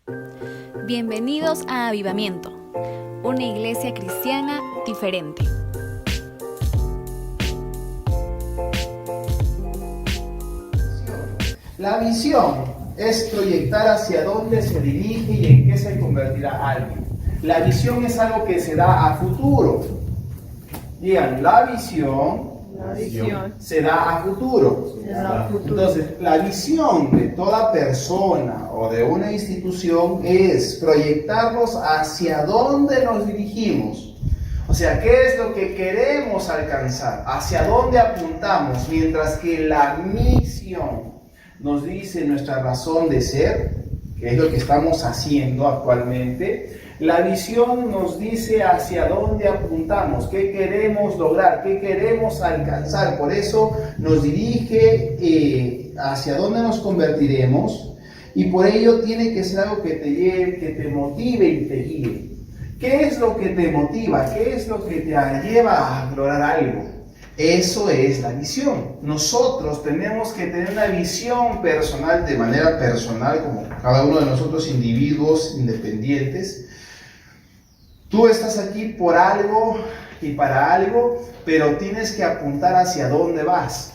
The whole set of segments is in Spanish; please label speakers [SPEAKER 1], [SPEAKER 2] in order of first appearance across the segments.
[SPEAKER 1] Bienvenidos a Avivamiento, una iglesia cristiana diferente.
[SPEAKER 2] La visión es proyectar hacia dónde se dirige y en qué se convertirá alguien. La visión es algo que se da a futuro. Digan, la visión se da a futuro. Entonces, la visión de toda persona o de una institución es proyectarnos hacia dónde nos dirigimos. O sea, ¿qué es lo que queremos alcanzar? ¿Hacia dónde apuntamos? Mientras que la misión nos dice nuestra razón de ser, que es lo que estamos haciendo actualmente. La visión nos dice hacia dónde apuntamos, qué queremos lograr, qué queremos alcanzar. Por eso nos dirige hacia dónde nos convertiremos, y por ello tiene que ser algo que te lleve, que te motive y te guíe. ¿Qué es lo que te motiva? ¿Qué es lo que te lleva a lograr algo? Eso es la visión. Nosotros tenemos que tener una visión personal, de manera personal, como cada uno de nosotros, individuos independientes. Tú estás aquí por algo y para algo, pero tienes que apuntar hacia dónde vas.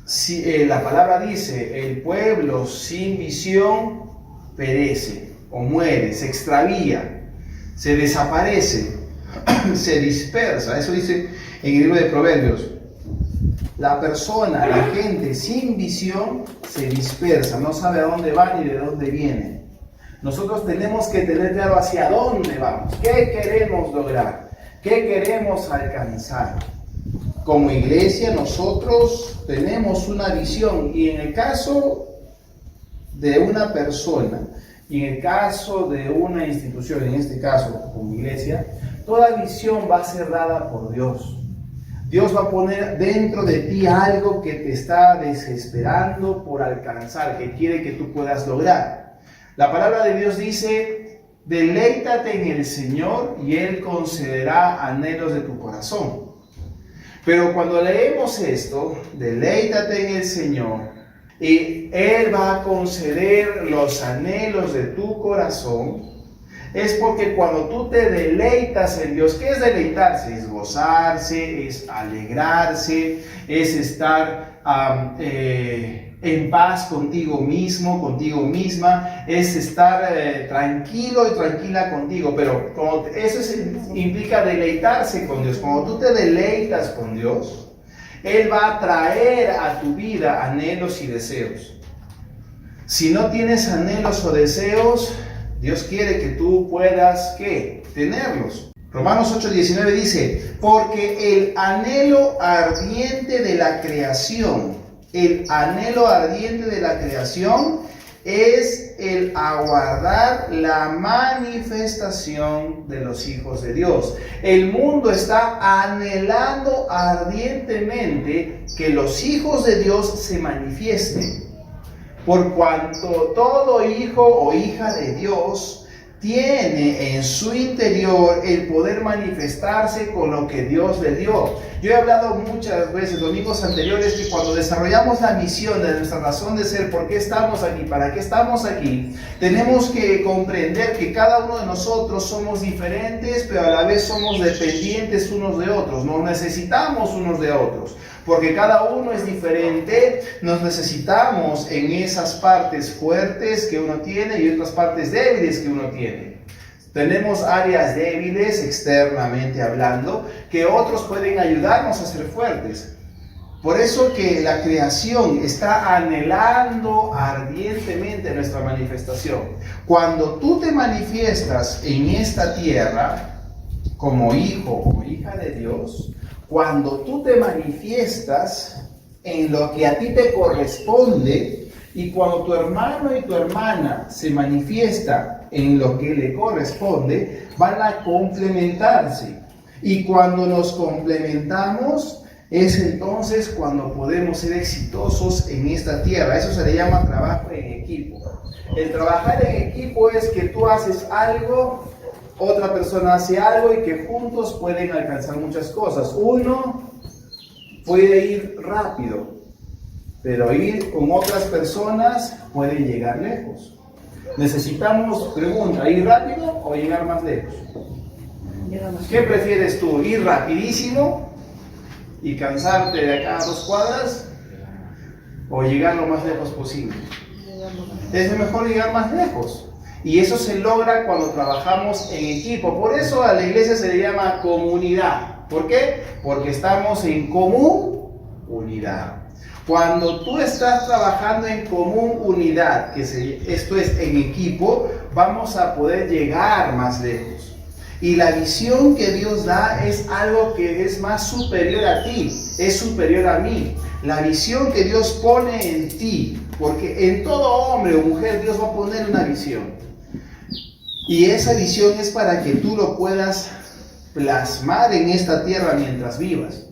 [SPEAKER 2] Si, la palabra dice, el pueblo sin visión perece o muere, se extravía, se desaparece, se dispersa. Eso dice en el libro de Proverbios. La persona, la gente sin visión se dispersa, no sabe a dónde va ni de dónde viene. Nosotros tenemos que tener claro hacia dónde vamos, qué queremos lograr, qué queremos alcanzar. Como iglesia nosotros tenemos una visión, y en el caso de una persona y en el caso de una institución, en este caso como iglesia, toda visión va a ser dada por Dios. Dios va a poner dentro de ti algo que te está desesperando por alcanzar, que quiere que tú puedas lograr. La palabra de Dios dice, deleítate en el Señor y Él concederá anhelos de tu corazón. Pero cuando leemos esto, deleítate en el Señor y Él va a conceder los anhelos de tu corazón, es porque cuando tú te deleitas en Dios, ¿qué es deleitarse? Es gozarse, es alegrarse, es estar en paz contigo mismo, contigo misma, es estar tranquilo y tranquila contigo. Pero eso implica deleitarse con Dios. Cuando tú te deleitas con Dios, Él va a traer a tu vida anhelos y deseos. Si no tienes anhelos o deseos, Dios quiere que tú puedas, ¿qué? Tenerlos. Romanos 8:19 dice, porque el anhelo ardiente de la creación, es el aguardar la manifestación de los hijos de Dios. El mundo está anhelando ardientemente que los hijos de Dios se manifiesten. Por cuanto todo hijo o hija de Dios tiene en su interior el poder manifestarse con lo que Dios le dio. Yo he hablado muchas veces, domingos anteriores, que cuando desarrollamos la misión de nuestra razón de ser, por qué estamos aquí, para qué estamos aquí, tenemos que comprender que cada uno de nosotros somos diferentes, pero a la vez somos dependientes unos de otros. Nos necesitamos unos de otros. Porque cada uno es diferente, nos necesitamos en esas partes fuertes que uno tiene y otras partes débiles que uno tiene. Tenemos áreas débiles externamente hablando que otros pueden ayudarnos a ser fuertes. Por eso que la creación está anhelando ardientemente nuestra manifestación. Cuando tú te manifiestas en esta tierra como hijo o hija de Dios, cuando tú te manifiestas en lo que a ti te corresponde, y cuando tu hermano y tu hermana se manifiestan en lo que le corresponde, van a complementarse. Y cuando nos complementamos, es entonces cuando podemos ser exitosos en esta tierra. Eso se le llama trabajo en equipo. El trabajar en equipo es que tú haces algo, otra persona hace algo y que juntos pueden alcanzar muchas cosas. Uno puede ir rápido, pero ir con otras personas puede llegar lejos. Necesitamos, pregunta, ¿ir rápido o llegar más lejos? ¿Qué prefieres tú? ¿Ir rapidísimo y cansarte de acá a 2 cuadras? ¿O llegar lo más lejos posible? Es mejor llegar más lejos. Y eso se logra cuando trabajamos en equipo. Por eso a la iglesia se le llama comunidad. ¿Por qué? Porque estamos en común unidad. Cuando tú estás trabajando en común unidad, esto es en equipo, vamos a poder llegar más lejos. Y la visión que Dios da es algo que es más superior a ti, es superior a mí. La visión que Dios pone en ti, porque en todo hombre o mujer Dios va a poner una visión. Y esa visión es para que tú lo puedas plasmar en esta tierra mientras vivas.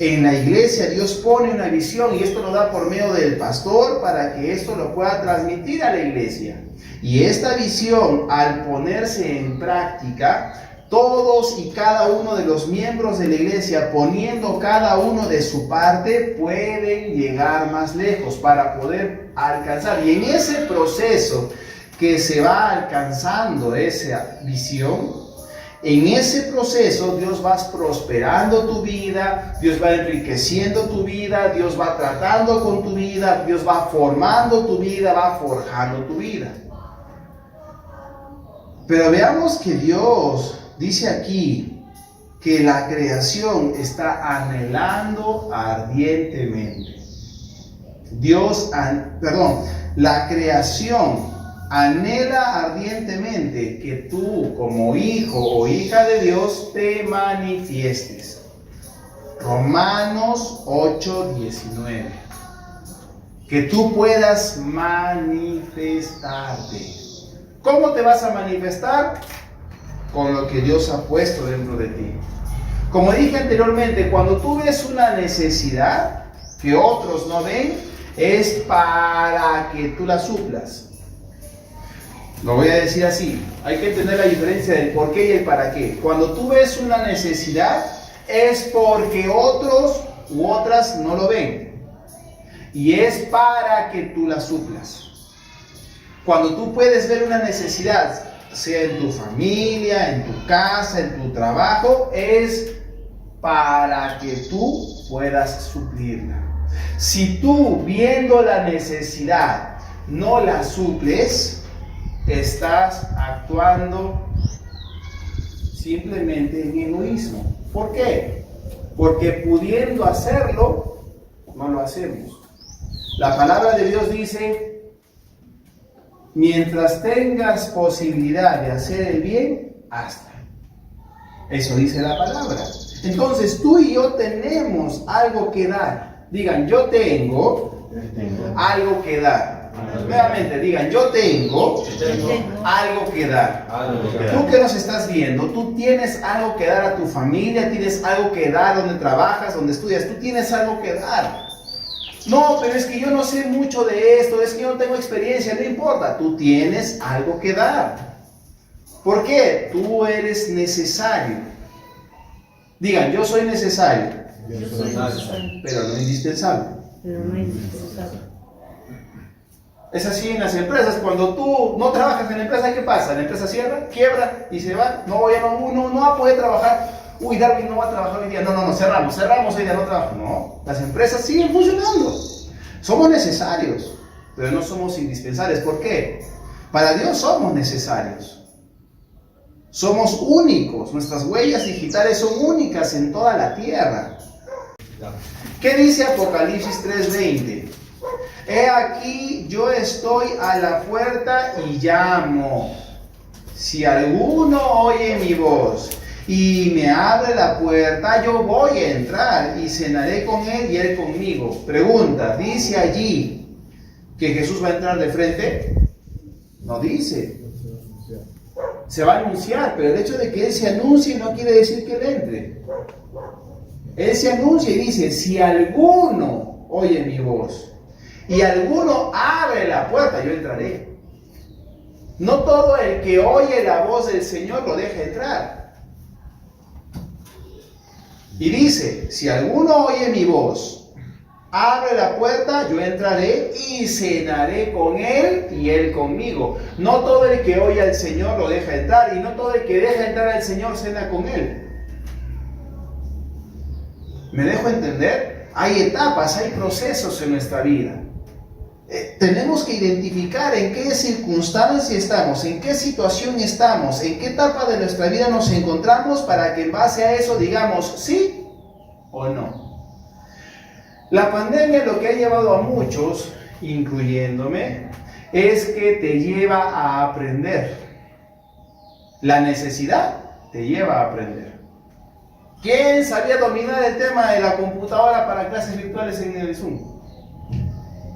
[SPEAKER 2] En la iglesia Dios pone una visión y esto lo da por medio del pastor para que esto lo pueda transmitir a la iglesia. Y esta visión, al ponerse en práctica, todos y cada uno de los miembros de la iglesia, poniendo cada uno de su parte, pueden llegar más lejos para poder alcanzar. Y en ese proceso que se va alcanzando esa visión, en ese proceso Dios va prosperando tu vida, Dios va enriqueciendo tu vida, Dios va tratando con tu vida, Dios va formando tu vida, va forjando tu vida. Pero veamos que Dios dice aquí que la creación está anhelando ardientemente. La creación anhela ardientemente que tú, como hijo o hija de Dios, te manifiestes. Romanos 8:19. Que tú puedas manifestarte. ¿Cómo te vas a manifestar? Con lo que Dios ha puesto dentro de ti. Como dije anteriormente, cuando tú ves una necesidad que otros no ven, es para que tú la suplas. Lo voy a decir así, hay que entender la diferencia del por qué y el para qué. Cuando tú ves una necesidad, es porque otros u otras no lo ven. Y es para que tú la suplas. Cuando tú puedes ver una necesidad, sea en tu familia, en tu casa, en tu trabajo, es para que tú puedas suplirla. Si tú, viendo la necesidad, no la suples, estás actuando simplemente en egoísmo. ¿Por qué? Porque pudiendo hacerlo, no lo hacemos. La palabra de Dios dice: mientras tengas posibilidad de hacer el bien, hazlo. Eso dice la palabra. Entonces tú y yo tenemos algo que dar. Digan, yo tengo algo que dar. Nuevamente digan, yo tengo algo que dar. Tú que nos estás viendo, tú tienes algo que dar a tu familia, tienes algo que dar donde trabajas, donde estudias, tú tienes algo que dar. No, pero es que yo no sé mucho de esto, es que yo no tengo experiencia, no importa, tú tienes algo que dar. ¿Por qué? Tú eres necesario. Digan, yo soy necesario, pero no indispensable. Es así en las empresas. Cuando tú no trabajas en la empresa, ¿qué pasa? La empresa cierra, quiebra y se va. No, ya no va a poder trabajar. Uy, Darwin no va a trabajar hoy día. No, cerramos hoy día, no trabajo. No, las empresas siguen funcionando. Somos necesarios, pero no somos indispensables. ¿Por qué? Para Dios somos necesarios. Somos únicos. Nuestras huellas digitales son únicas en toda la tierra. ¿Qué dice Apocalipsis 3:20? He aquí, yo estoy a la puerta y llamo. Si alguno oye mi voz y me abre la puerta, yo voy a entrar y cenaré con él y él conmigo. Pregunta, ¿dice allí que Jesús va a entrar de frente? No dice. Se va a anunciar, pero el hecho de que él se anuncie no quiere decir que él entre. Él se anuncia y dice, si alguno oye mi voz y alguno abre la puerta, yo entraré. No todo el que oye la voz del Señor lo deja entrar. Y dice, si alguno oye mi voz abre la puerta, yo entraré y cenaré con él y él conmigo. No todo el que oye al Señor lo deja entrar, y no todo el que deja entrar al Señor cena con él. ¿Me dejo entender? Hay etapas, hay procesos en nuestra vida. Tenemos que identificar en qué circunstancia estamos, en qué situación estamos, en qué etapa de nuestra vida nos encontramos, para que en base a eso digamos sí o no. La pandemia lo que ha llevado a muchos, incluyéndome, es que te lleva a aprender. La necesidad te lleva a aprender. ¿Quién sabía dominar el tema de la computadora para clases virtuales en el Zoom?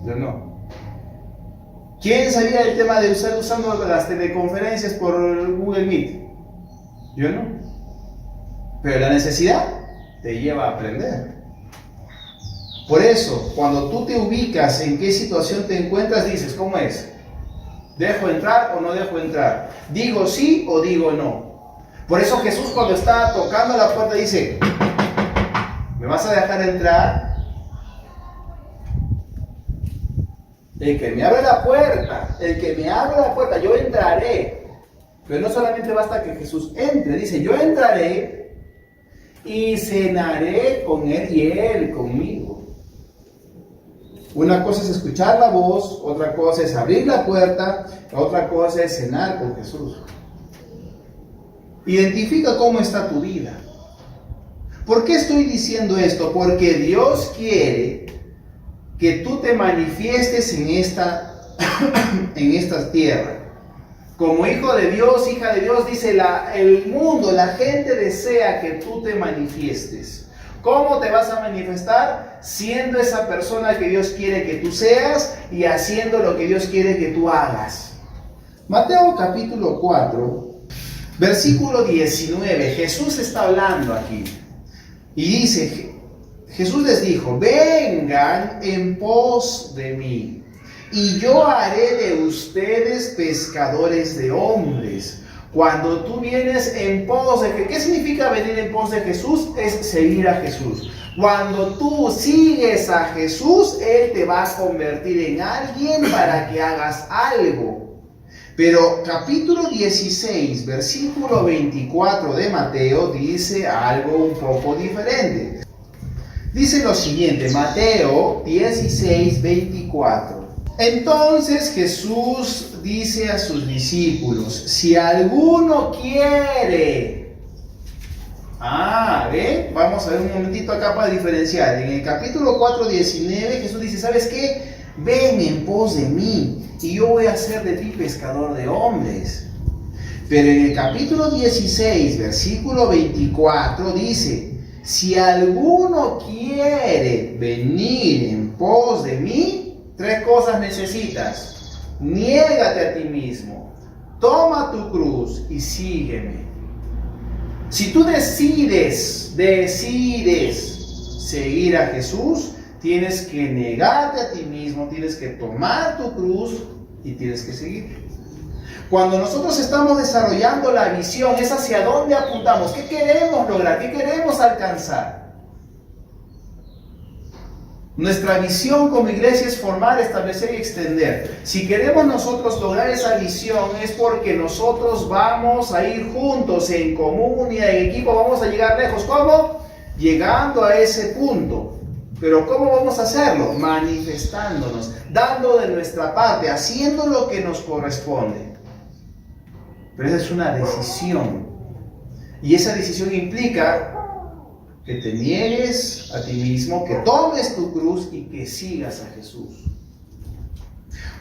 [SPEAKER 2] Yo no. ¿Quién sabía el tema de usando las teleconferencias por Google Meet? Yo no. Pero la necesidad te lleva a aprender. Por eso, cuando tú te ubicas en qué situación te encuentras, dices, ¿cómo es? ¿Dejo entrar o no dejo entrar? ¿Digo sí o digo no? Por eso Jesús, cuando está tocando la puerta, dice, ¿me vas a dejar entrar? El que me abre la puerta, yo entraré. Pero no solamente basta que Jesús entre, dice, yo entraré y cenaré con él y él conmigo. Una cosa es escuchar la voz, otra cosa es abrir la puerta, otra cosa es cenar con Jesús. Identifica cómo está tu vida. ¿Por qué estoy diciendo esto? Porque Dios quiere que tú te manifiestes en esta tierra. Como hijo de Dios, hija de Dios, dice el mundo, la gente desea que tú te manifiestes. ¿Cómo te vas a manifestar? Siendo esa persona que Dios quiere que tú seas y haciendo lo que Dios quiere que tú hagas. Mateo capítulo 4, versículo 19. Jesús está hablando aquí. Y dice, Jesús les dijo, vengan en pos de mí, y yo haré de ustedes pescadores de hombres. Cuando tú vienes en pos de Jesús, ¿qué significa venir en pos de Jesús? Es seguir a Jesús. Cuando tú sigues a Jesús, Él te va a convertir en alguien para que hagas algo. Pero capítulo 16, versículo 24 de Mateo dice algo un poco diferente. Dice lo siguiente, Mateo 16, 24. Entonces Jesús dice a sus discípulos, si alguno quiere... ¿ven? Vamos a ver un momentito acá para diferenciar. En el capítulo 4, 19, Jesús dice, ¿sabes qué? Ven en pos de mí y yo voy a hacer de ti pescador de hombres. Pero en el capítulo 16, versículo 24, dice, si alguno quiere venir en pos de mí, 3 cosas necesitas. Niégate a ti mismo, toma tu cruz y sígueme. Si tú decides seguir a Jesús, tienes que negarte a ti mismo, tienes que tomar tu cruz y tienes que seguir. Cuando nosotros estamos desarrollando la visión, es hacia dónde apuntamos, qué queremos lograr, qué queremos alcanzar. Nuestra visión como iglesia es formar, establecer y extender. Si queremos nosotros lograr esa visión, es porque nosotros vamos a ir juntos, en comunidad, en equipo, vamos a llegar lejos. ¿Cómo? Llegando a ese punto. Pero ¿cómo vamos a hacerlo? Manifestándonos, dando de nuestra parte, haciendo lo que nos corresponde. Pero esa es una decisión. Y esa decisión implica que te niegues a ti mismo, que tomes tu cruz y que sigas a Jesús.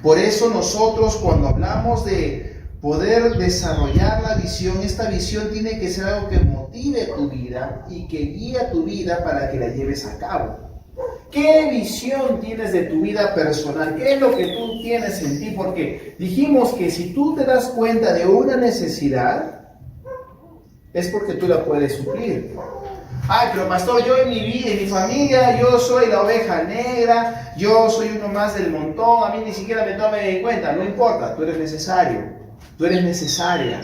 [SPEAKER 2] Por eso nosotros, cuando hablamos de poder desarrollar la visión, esta visión tiene que ser algo que motive tu vida y que guíe tu vida para que la lleves a cabo. ¿Qué visión tienes de tu vida personal? ¿Qué es lo que tú tienes en ti? Porque dijimos que si tú te das cuenta de una necesidad, es porque tú la puedes suplir. Ay, pero pastor, yo en mi vida, en mi familia, yo soy la oveja negra, yo soy uno más del montón, a mí ni siquiera me tomen en cuenta. No importa, tú eres necesario, tú eres necesaria.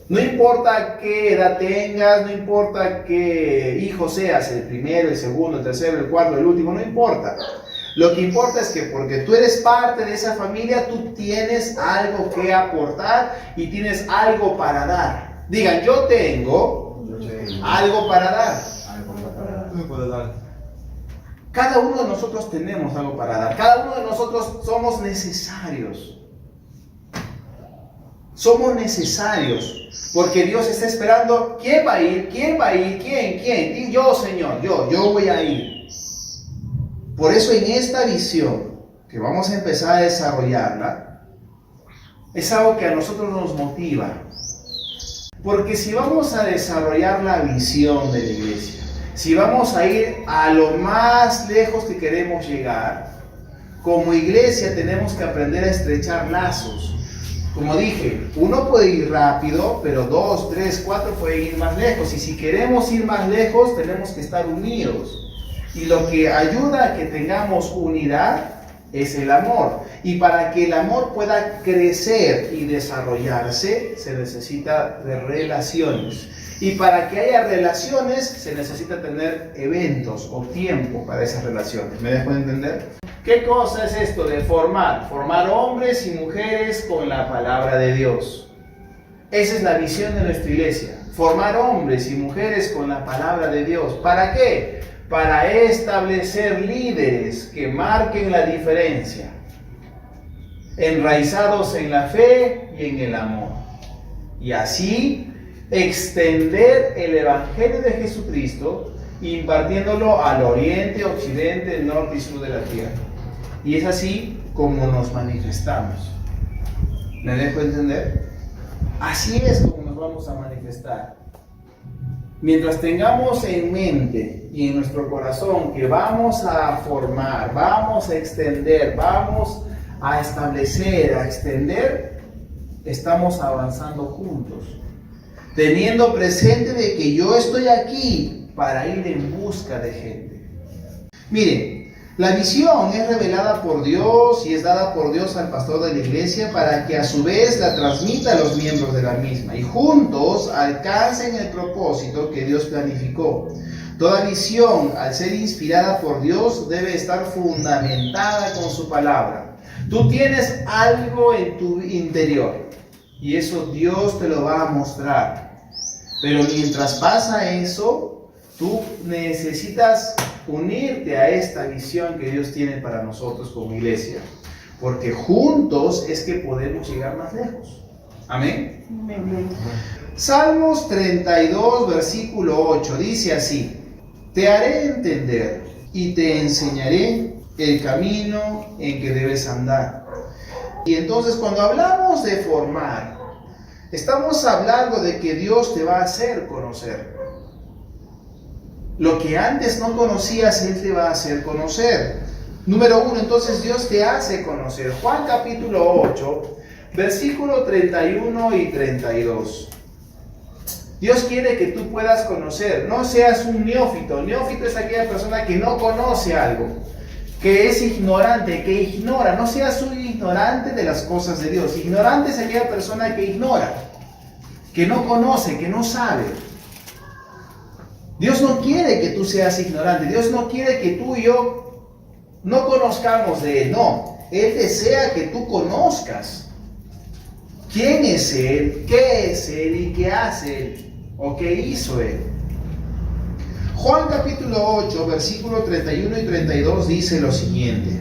[SPEAKER 2] No importa qué edad tengas, no importa qué hijo seas, el primero, el segundo, el tercero, el cuarto, el último, no importa. Lo que importa es que porque tú eres parte de esa familia, tú tienes algo que aportar y tienes algo para dar. Digan, yo tengo algo para dar. Cada uno de nosotros tenemos algo para dar. Cada uno de nosotros somos necesarios. Somos necesarios. Porque Dios está esperando. ¿Quién va a ir? ¿Quién va a ir? ¿Quién? Y yo, Señor. Yo voy a ir. Por eso en esta visión, que vamos a empezar a desarrollarla, es algo que a nosotros nos motiva. Porque si vamos a desarrollar la visión de la iglesia, si vamos a ir a lo más lejos que queremos llegar, como iglesia tenemos que aprender a estrechar lazos. Como dije, uno puede ir rápido, pero 2, 3, 4 pueden ir más lejos. Y si queremos ir más lejos, tenemos que estar unidos. Y lo que ayuda a que tengamos unidad es el amor. Y para que el amor pueda crecer y desarrollarse, se necesita de relaciones. Y para que haya relaciones, se necesita tener eventos o tiempo para esas relaciones. ¿Me dejo entender? ¿Qué cosa es esto de formar? Formar hombres y mujeres con la palabra de Dios. Esa es la visión de nuestra iglesia. Formar hombres y mujeres con la palabra de Dios. ¿Para qué? Para establecer líderes que marquen la diferencia, enraizados en la fe y en el amor, y así extender el Evangelio de Jesucristo, impartiéndolo al oriente, occidente, norte y sur de la tierra. Y es así como nos manifestamos. ¿Me dejo entender? Así es como nos vamos a manifestar. Mientras tengamos en mente y en nuestro corazón que vamos a formar, vamos a extender, vamos a establecer, a extender, estamos avanzando juntos, teniendo presente de que yo estoy aquí para ir en busca de gente. Miren, la visión es revelada por Dios y es dada por Dios al pastor de la iglesia para que a su vez la transmita a los miembros de la misma y juntos alcancen el propósito que Dios planificó. Toda visión, al ser inspirada por Dios, debe estar fundamentada con su palabra. Tú tienes algo en tu interior y eso Dios te lo va a mostrar. Pero mientras pasa eso, tú necesitas unirte a esta visión que Dios tiene para nosotros como iglesia, porque juntos es que podemos llegar más lejos. Amén. Amén. Salmos 32, versículo 8, dice así: te haré entender y te enseñaré el camino en que debes andar. Y entonces cuando hablamos de formar, estamos hablando de que Dios te va a hacer conocer. Lo que antes no conocías, Él te va a hacer conocer. Número 1, entonces Dios te hace conocer. Juan capítulo 8, versículo 31 y 32. Dios quiere que tú puedas conocer. No seas un neófito. Neófito es aquella persona que no conoce algo, que es ignorante, que ignora. No seas un ignorante de las cosas de Dios. Ignorante es aquella persona que ignora, que no conoce, que no sabe. Dios no quiere que tú seas ignorante. Dios no quiere que tú y yo no conozcamos de Él. No, Él desea que tú conozcas quién es Él, qué es Él y qué hace Él o qué hizo Él. Juan capítulo 8, versículo 31 y 32 dice lo siguiente: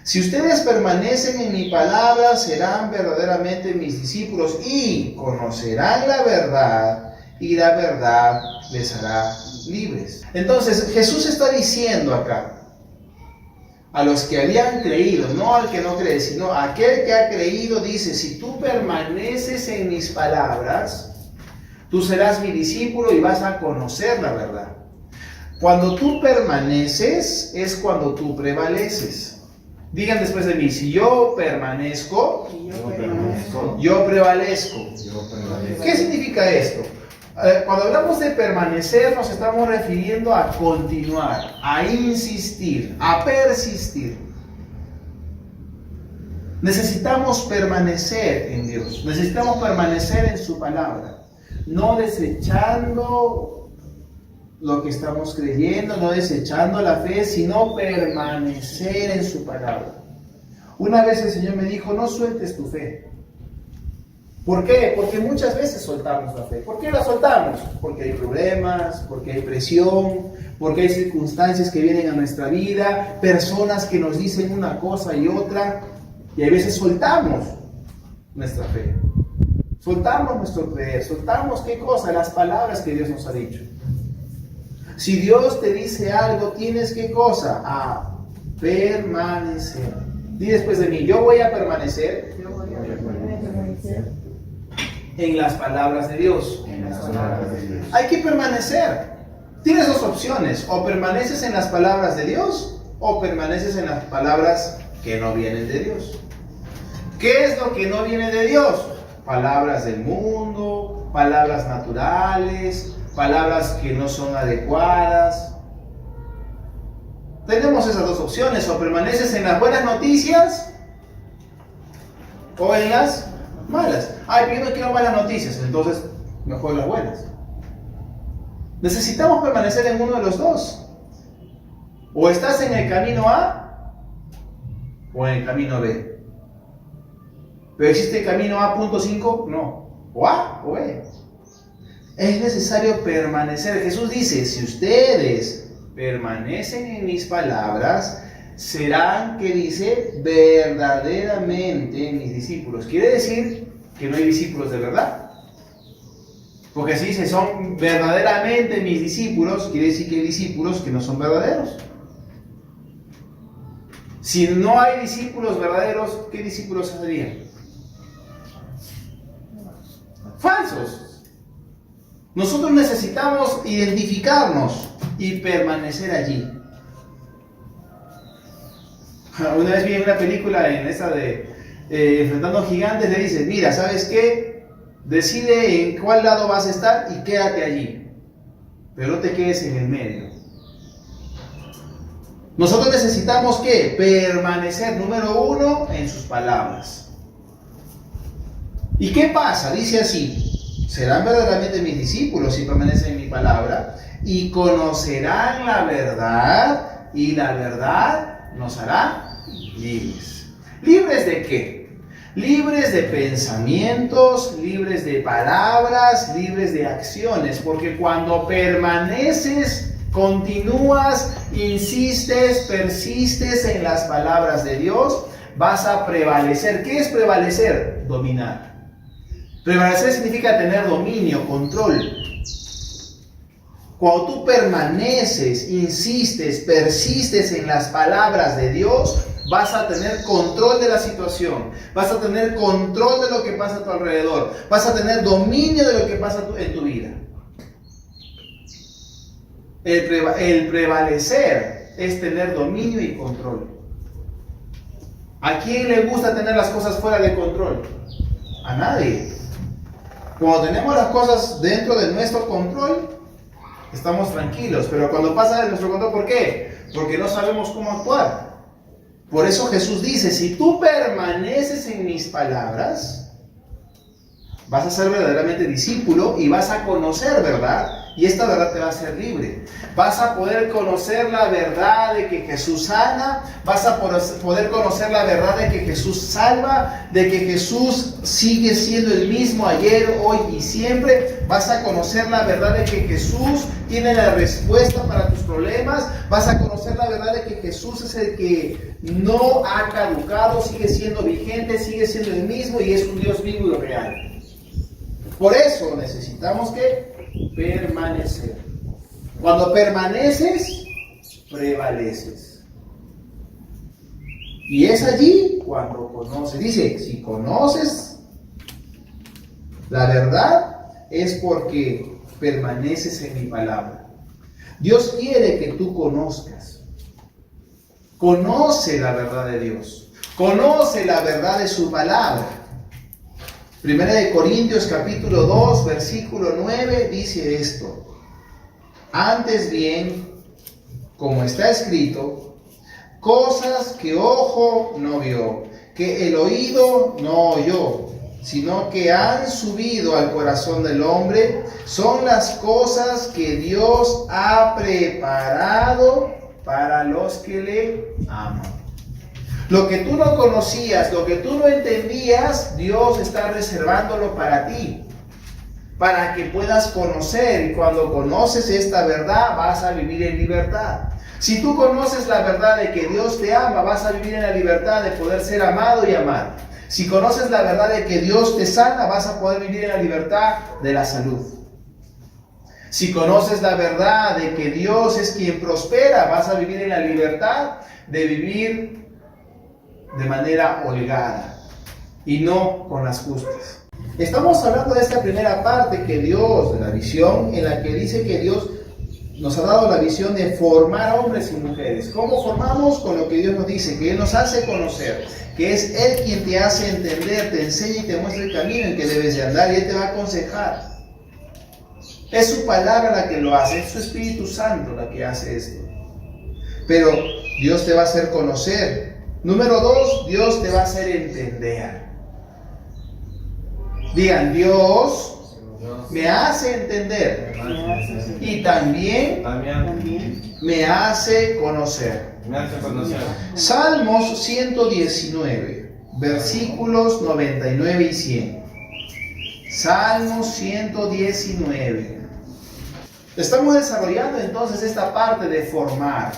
[SPEAKER 2] si ustedes permanecen en mi palabra, serán verdaderamente mis discípulos y conocerán la verdad, y la verdad les hará libres. Entonces Jesús está diciendo acá a los que habían creído, no al que no cree, sino a aquel que ha creído, dice: si tú permaneces en mis palabras, tú serás mi discípulo y vas a conocer la verdad. Cuando tú permaneces es cuando tú prevaleces. Digan después de mí: si yo permanezco, yo prevalezco. ¿Qué significa esto? Cuando hablamos de permanecer, nos estamos refiriendo a continuar, a insistir, a persistir. Necesitamos permanecer en Dios, necesitamos permanecer en su palabra. no desechando lo que estamos creyendo, no desechando la fe, sino permanecer en su palabra. Una vez el Señor me dijo, no sueltes tu fe. ¿Por qué? Porque muchas veces soltamos la fe. ¿Por qué la soltamos? Porque hay problemas, porque hay presión, porque hay circunstancias que vienen a nuestra vida, personas que nos dicen una cosa y otra, y a veces soltamos nuestra fe. Soltamos nuestro creer, soltamos ¿qué cosa? Las palabras que Dios nos ha dicho. Si Dios te dice algo, tienes ¿qué cosa? A permanecer. Di después de mí, yo voy a permanecer en las palabras de Dios. Hay que permanecer. Tienes dos opciones, o permaneces en las palabras de Dios, o permaneces en las palabras que no vienen de Dios. ¿Qué es lo que no viene de Dios? Palabras del mundo, palabras naturales, palabras que no son adecuadas. Tenemos esas dos opciones, o permaneces en las buenas noticias o en las malas. Ay, pero yo no quiero malas noticias, entonces mejor las buenas. Necesitamos permanecer en uno de los dos. O estás en el camino A o en el camino B. ¿Pero existe el camino A.5? No. O A o B. Es necesario permanecer. Jesús dice, si ustedes permanecen en mis palabras, serán, que dice, verdaderamente mis discípulos. Quiere decir que no hay discípulos de verdad. Porque si dice, son verdaderamente mis discípulos, quiere decir que hay discípulos que no son verdaderos. Si no hay discípulos verdaderos, ¿qué discípulos serían? Falsos. Nosotros necesitamos identificarnos y permanecer allí. Una vez vi en una película, en esa de Enfrentando Gigantes, le dice, mira, ¿sabes qué? Decide en cuál lado vas a estar y quédate allí. Pero no te quedes en el medio. Nosotros necesitamos ¿qué? Permanecer, número uno, en sus palabras. ¿Y qué pasa? Dice así, serán verdaderamente mis discípulos si permanecen en mi palabra y conocerán la verdad y la verdad nos hará libres. ¿Libres de qué? Libres de pensamientos, libres de palabras, libres de acciones, porque cuando permaneces, continúas, insistes, persistes en las palabras de Dios, vas a prevalecer. ¿Qué es prevalecer? Dominar. Prevalecer significa tener dominio, control. Cuando tú permaneces, insistes, persistes en las palabras de Dios, vas a tener control de la situación, vas a tener control de lo que pasa a tu alrededor, vas a tener dominio de lo que pasa en tu vida. El prevalecer es tener dominio y control. ¿A quién le gusta tener las cosas fuera de control? A nadie. Cuando tenemos las cosas dentro de nuestro control, estamos tranquilos, pero cuando pasa de nuestro control, ¿por qué? Porque no sabemos cómo actuar. Por eso Jesús dice, si tú permaneces en mis palabras, vas a ser verdaderamente discípulo y vas a conocer verdad, y esta verdad te va a hacer libre. Vas a poder conocer la verdad de que Jesús sana, vas a poder conocer la verdad de que Jesús salva, de que Jesús sigue siendo el mismo ayer, hoy y siempre. Vas a conocer la verdad de que Jesús tiene la respuesta para tus problemas. Vas a conocer la verdad de que Jesús es el que no ha caducado, sigue siendo vigente, sigue siendo el mismo y es un Dios vivo y real. Por eso necesitamos que permanecer. Cuando permaneces, prevaleces. Y es allí cuando conoces. Dice, si conoces la verdad, es porque permaneces en mi palabra. Dios quiere que tú conozcas. Conoce la verdad de Dios. Conoce la verdad de su palabra. Primera de Corintios capítulo 2, versículo 9 dice esto. Antes bien, como está escrito, cosas que ojo no vio, que el oído no oyó sino que han subido al corazón del hombre, son las cosas que Dios ha preparado para los que le aman. Lo que tú no conocías, lo que tú no entendías, Dios está reservándolo para ti, para que puedas conocer, y cuando conoces esta verdad vas a vivir en libertad. Si tú conoces la verdad de que Dios te ama, vas a vivir en la libertad de poder ser amado y amar. Si conoces la verdad de que Dios te sana, vas a poder vivir en la libertad de la salud. Si conoces la verdad de que Dios es quien prospera, vas a vivir en la libertad de vivir de manera holgada y no con las justas. Estamos hablando de esta primera parte que Dios, de la visión, en la que dice que Dios nos ha dado la visión de formar hombres y mujeres. ¿Cómo formamos? Con lo que Dios nos dice, que Él nos hace conocer, que es Él quien te hace entender, te enseña y te muestra el camino en que debes de andar, y Él te va a aconsejar. Es su palabra la que lo hace, es su Espíritu Santo la que hace esto. Pero Dios te va a hacer conocer. Número 2, Dios te va a hacer entender. Digan, Dios me hace entender y también me hace conocer. Salmos 119, versículos 99 y 100. Salmos 119. Estamos desarrollando entonces esta parte de formar.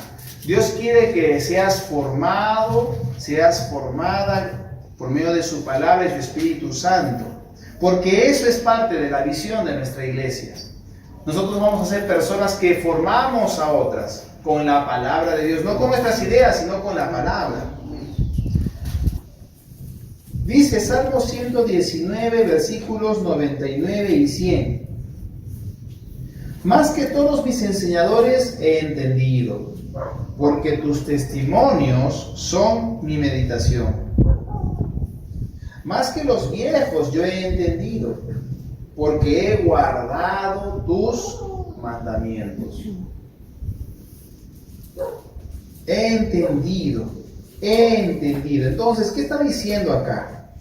[SPEAKER 2] Dios quiere que seas formado, seas formada por medio de su palabra y su Espíritu Santo. Porque eso es parte de la visión de nuestra iglesia. Nosotros vamos a ser personas que formamos a otras con la palabra de Dios, no con nuestras ideas, sino con la palabra. Dice Salmo 119, versículos 99 y 100. Más que todos mis enseñadores he entendido, porque tus testimonios son mi meditación. Más que los viejos yo he entendido, porque he guardado tus mandamientos. He entendido. Entonces, ¿qué está diciendo acá?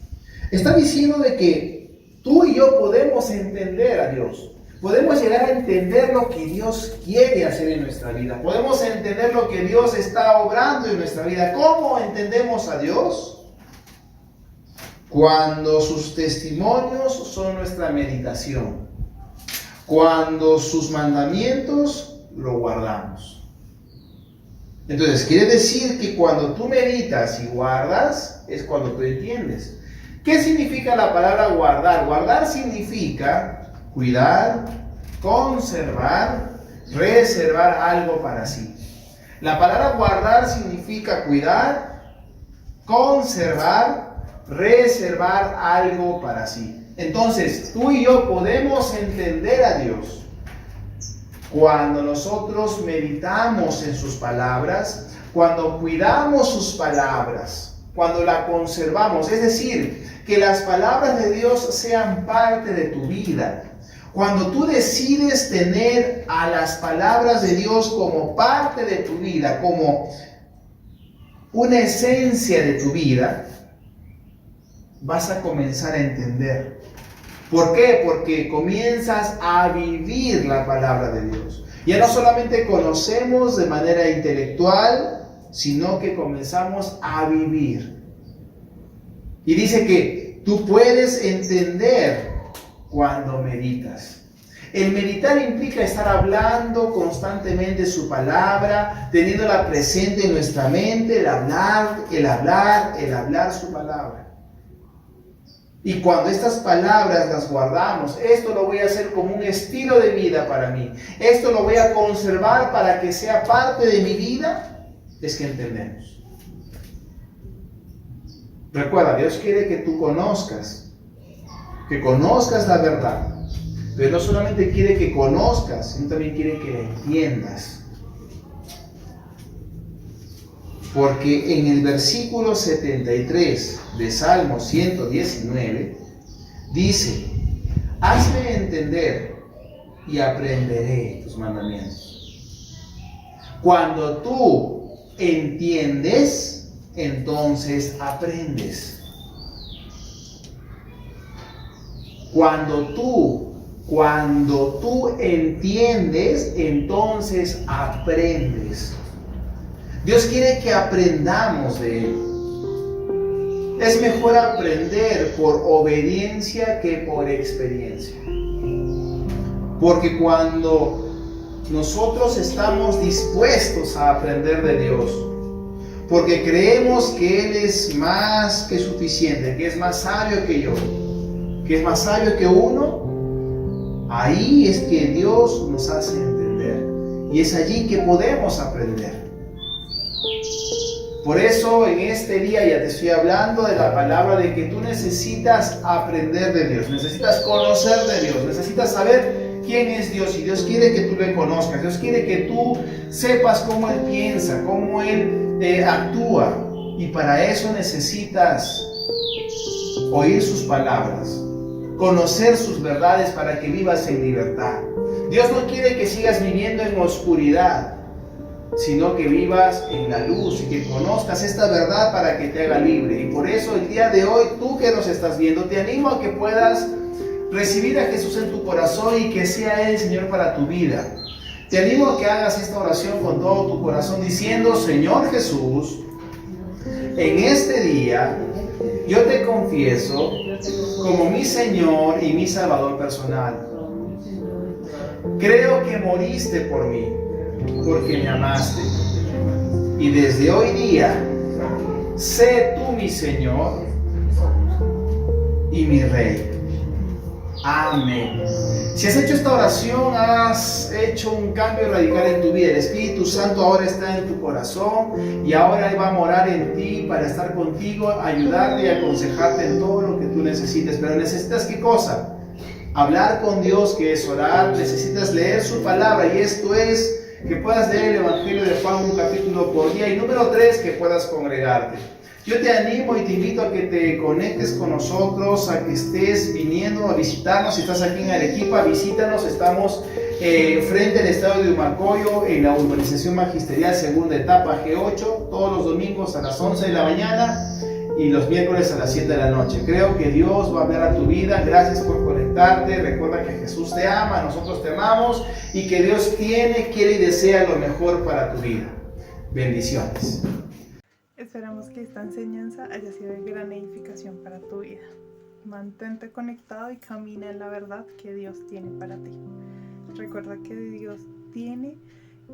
[SPEAKER 2] Está diciendo de que tú y yo podemos entender a Dios. Podemos llegar a entender lo que Dios quiere hacer en nuestra vida. Podemos entender lo que Dios está obrando en nuestra vida. ¿Cómo entendemos a Dios? Cuando sus testimonios son nuestra meditación. Cuando sus mandamientos lo guardamos. Entonces, quiere decir que cuando tú meditas y guardas, es cuando tú entiendes. ¿Qué significa la palabra guardar? Guardar significa cuidar, conservar, reservar algo para sí. La palabra guardar significa cuidar, conservar, reservar algo para sí. Entonces, tú y yo podemos entender a Dios cuando nosotros meditamos en sus palabras, cuando cuidamos sus palabras, cuando la conservamos. Es decir, que las palabras de Dios sean parte de tu vida. Cuando tú decides tener a las palabras de Dios como parte de tu vida, como una esencia de tu vida, vas a comenzar a entender. ¿Por qué? Porque comienzas a vivir la palabra de Dios. Ya no solamente conocemos de manera intelectual, sino que comenzamos a vivir. Y dice que tú puedes entender cuando meditas. El meditar implica estar hablando constantemente su palabra, teniéndola presente en nuestra mente, el hablar su palabra. Y cuando estas palabras las guardamos, esto lo voy a hacer como un estilo de vida para mí, esto lo voy a conservar para que sea parte de mi vida, es que entendemos. Recuerda, Dios quiere que tú conozcas la verdad, pero no solamente quiere que conozcas, sino también quiere que la entiendas. Porque en el versículo 73 de Salmo 119 dice: hazme entender y aprenderé tus mandamientos. Cuando tú entiendes, entonces aprendes. Cuando tú entiendes, entonces aprendes. Dios quiere que aprendamos de Él. Es mejor aprender por obediencia que por experiencia. Porque cuando nosotros estamos dispuestos a aprender de Dios, porque creemos que Él es más que suficiente, que es más sabio que yo, que es más sabio que uno, ahí es que Dios nos hace entender. Y es allí que podemos aprender. Por eso en este día ya te estoy hablando de la palabra de que tú necesitas aprender de Dios, necesitas conocer de Dios, necesitas saber quién es Dios, y Dios quiere que tú le conozcas, Dios quiere que tú sepas cómo Él piensa, cómo Él actúa, y para eso necesitas oír sus palabras, conocer sus verdades para que vivas en libertad. Dios no quiere que sigas viviendo en oscuridad, sino que vivas en la luz y que conozcas esta verdad para que te haga libre. Y por eso el día de hoy, tú que nos estás viendo, te animo a que puedas recibir a Jesús en tu corazón y que sea Él, Señor, para tu vida. Te animo a que hagas esta oración con todo tu corazón diciendo: Señor Jesús, en este día yo te confieso como mi Señor y mi Salvador personal. Creo que moriste por mí, porque me amaste. Y desde hoy día, sé tú mi Señor y mi Rey. Amén. Si has hecho esta oración, has hecho un cambio radical en tu vida. El Espíritu Santo ahora está en tu corazón y ahora Él va a morar en ti para estar contigo, ayudarte y aconsejarte en todo lo que tú necesites. Pero necesitas, ¿qué cosa? Hablar con Dios, que es orar. Necesitas leer su palabra, y esto es que puedas leer el Evangelio de Juan un capítulo por día. Y número 3, que puedas congregarte. Yo te animo y te invito a que te conectes con nosotros, a que estés viniendo a visitarnos. Si estás aquí en Arequipa, visítanos. Estamos frente al estadio de Humacoyo, en la urbanización magisterial segunda etapa G8, todos los domingos a las 11 de la mañana y los miércoles a las 7 de la noche. Creo que Dios va a hablar a tu vida. Gracias por conectarte. Recuerda que Jesús te ama, nosotros te amamos, y que Dios tiene, quiere y desea lo mejor para tu vida. Bendiciones.
[SPEAKER 3] Esperamos que esta enseñanza haya sido de gran edificación para tu vida. Mantente conectado y camina en la verdad que Dios tiene para ti. Recuerda que Dios tiene,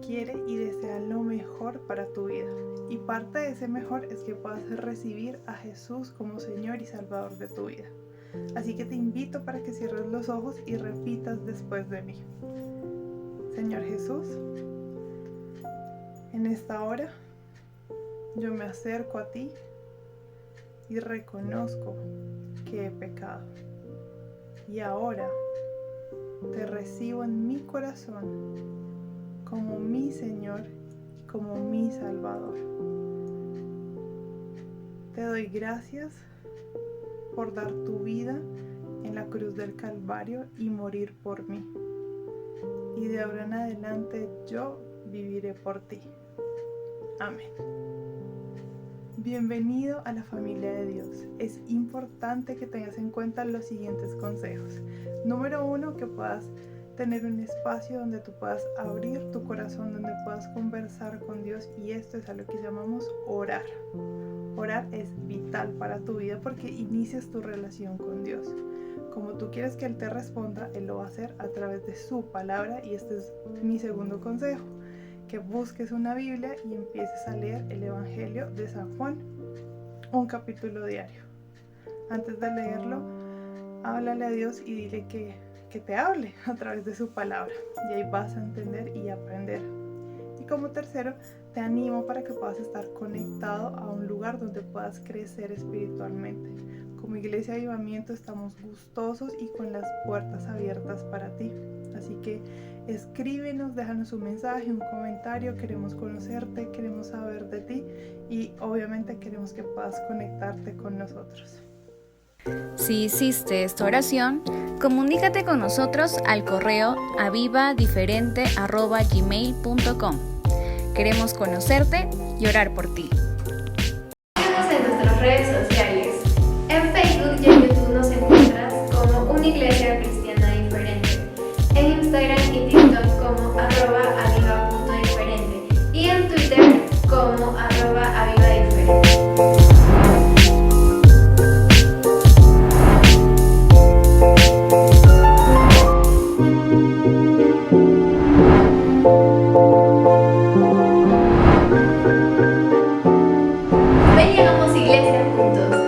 [SPEAKER 3] quiere y desea lo mejor para tu vida. Y parte de ese mejor es que puedas recibir a Jesús como Señor y Salvador de tu vida. Así que te invito para que cierres los ojos y repitas después de mí. Señor Jesús, en esta hora yo me acerco a ti y reconozco que he pecado. Y ahora te recibo en mi corazón como mi Señor, como mi Salvador. Te doy gracias por dar tu vida en la cruz del Calvario y morir por mí. Y de ahora en adelante yo viviré por ti. Amén. Bienvenido a la familia de Dios. Es importante que tengas en cuenta los siguientes consejos. Número 1, que puedas tener un espacio donde tú puedas abrir tu corazón, donde puedas conversar con Dios, y esto es a lo que llamamos orar. Orar es vital para tu vida porque inicias tu relación con Dios. Como tú quieres que Él te responda, Él lo va a hacer a través de su palabra, y este es mi segundo consejo. Que busques una Biblia y empieces a leer el Evangelio de San Juan, un capítulo diario. Antes de leerlo, háblale a Dios y dile que te hable a través de su palabra, y ahí vas a entender y aprender. Y como tercero, te animo para que puedas estar conectado a un lugar donde puedas crecer espiritualmente. Como Iglesia Avivamiento estamos gustosos y con las puertas abiertas para ti. Así que escríbenos, déjanos un mensaje, un comentario. Queremos conocerte, queremos saber de ti y obviamente queremos que puedas conectarte con nosotros.
[SPEAKER 1] Si hiciste esta oración, comunícate con nosotros al correo avivadiferente@gmail.com. Queremos conocerte y orar por ti.
[SPEAKER 4] Síguenos en nuestras redes sociales. En Facebook y en YouTube nos encuentras como una iglesia cristiana diferente. En Instagram y TikTok como @aviva.diferente y en Twitter como @avivadiferente. Ven y hagamos iglesia juntos.